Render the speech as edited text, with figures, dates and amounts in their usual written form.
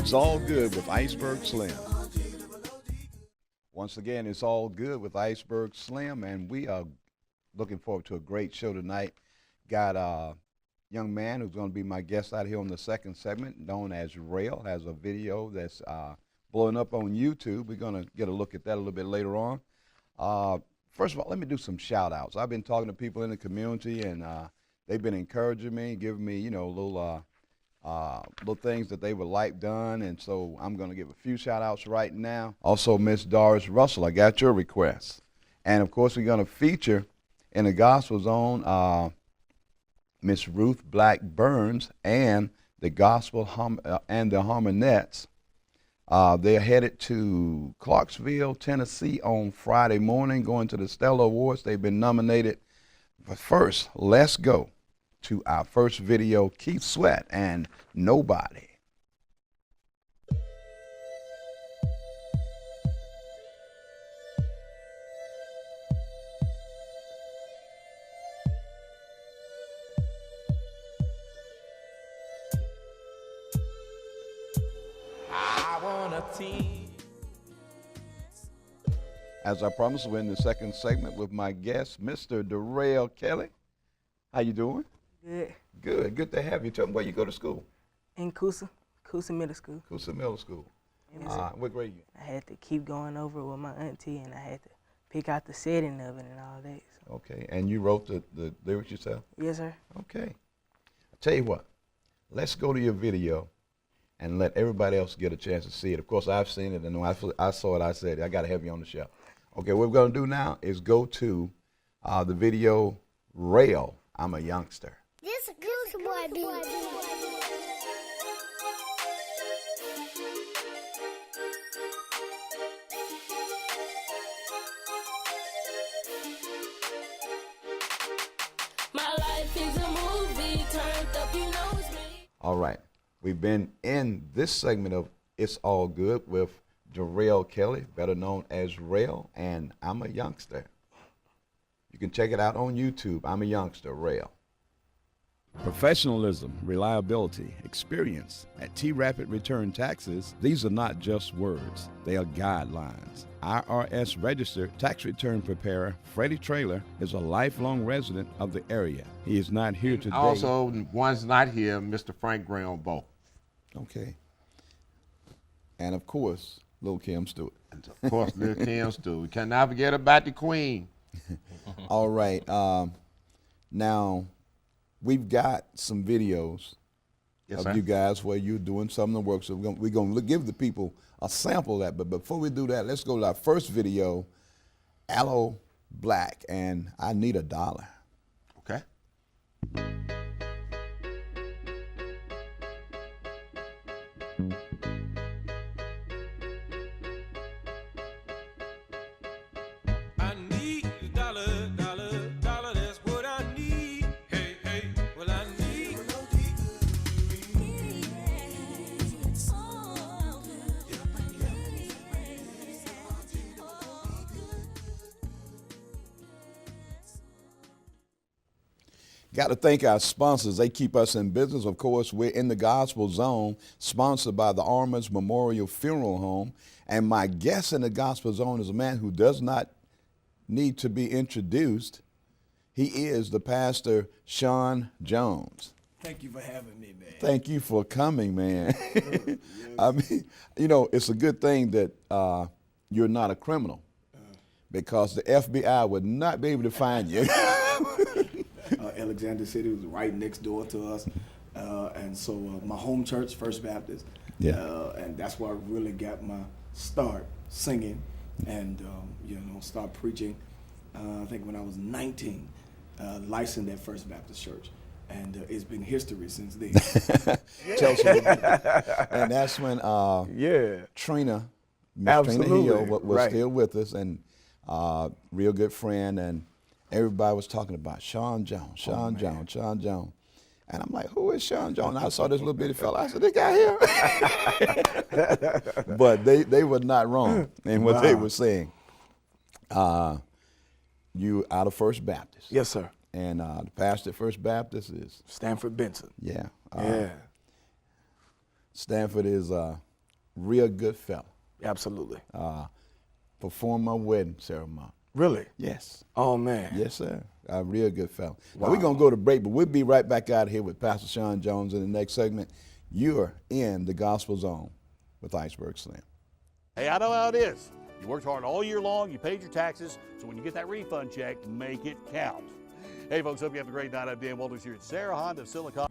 It's all good with Iceberg Slim. Once again, it's all good with Iceberg Slim, and we are looking forward to a great show tonight. Got a young man who's going to be my guest out here on the second segment, known as Rail, has a video that's blowing up on YouTube. We're going to get a look at that a little bit later on. First of all, let me do some shout outs. I've been talking to people in the community, and they've been encouraging me, giving me, little things that they would like done, and so I'm going to give a few shout outs right now. Also, Miss Doris Russell, I got your request. And of course, we're going to feature in the Gospel Zone Miss Ruth Black Burns and the and the Harmonettes. They're headed to Clarksville, Tennessee on Friday morning, going to the Stellar Awards. They've been nominated. But first, let's go to our first video, Keith Sweat and Nobody. I want a team. As I promised, we're in the second segment with my guest, Mr. Darrell Kelly. How you doing? Good. Good. Good to have you. Tell me where you go to school. In Coosa Middle School. Coosa Middle School. What grade you? I had to keep going over it with my auntie, and I had to pick out the setting of it and all that. So. Okay. And you wrote the lyrics yourself? Yes, sir. Okay. I'll tell you what. Let's go to your video and let everybody else get a chance to see it. Of course, I've seen it, and when I saw it, I said, I got to have you on the show. Okay, what we're going to do now is go to the video, Rail, I'm a Youngster. This good boy beat. My life is a movie, turned up, you know it's me. All right. We've been in this segment of It's All Good with Darrell Kelly, better known as Rail, and I'm a Youngster. You can check it out on YouTube. I'm a Youngster, Rail. Professionalism, reliability, experience. At T-Rapid Return Taxes, these are not just words. They are guidelines. IRS registered tax return preparer Freddie Traylor is a lifelong resident of the area. He is not here today. Also, one's not here, Mr. Frank Gray on both. Okay. And of course, Lil' Kim Stewart. Of course, Lil' Kim Stewart. We cannot forget about the Queen. All right. Now, we've got some videos Yes, of sir. you guys where you're doing some of the work. So we're going to give the people a sample of that. But before we do that, let's go to our first video, Aloe Black and I Need a Dollar. Okay. I need a dollar, dollar, dollar, that's what I need. Hey, hey, well I need. Got to thank our sponsors. They keep us in business. Of course, we're in the Gospel Zone, sponsored by the Armors Memorial Funeral Home. And my guest in the Gospel Zone is a man who does not need to be introduced. He is the pastor, Sean Jones. Thank you for having me, man. Thank you for coming, man. I mean, it's a good thing that you're not a criminal, because the FBI would not be able to find you. Alexander City was right next door to us. And so my home church, First Baptist, Yeah. and that's where I really got my start singing and, start preaching. I think when I was 19, licensed at First Baptist Church. And it's been history since then. Tell us a little bit. And that's when Trina, Miss Trina Hill was Right. still with us, and real good friend, and everybody was talking about Sean Jones, Sean Jones. And I'm like, who is Sean Jones? And I saw this little bitty fella. I said, this guy here. But they were not wrong in what they were saying. You out of First Baptist. Yes, sir. And the pastor at First Baptist is? Stanford Benson. Yeah. Yeah. Stanford is real good fella. Absolutely. Performed my wedding ceremony. Really? Yes. Oh, man. Yes, sir. A real good fella. Now, Wow. we're going to go to break, but we'll be right back out here with Pastor Sean Jones in the next segment. You're in the Gospel Zone with Iceberg Slim. Hey, I know how it is. You worked hard all year long, you paid your taxes, so when you get that refund check, make it count. Hey, folks, hope you have a great night. I'm Dan Walters here at Sarah Honda of Silicon.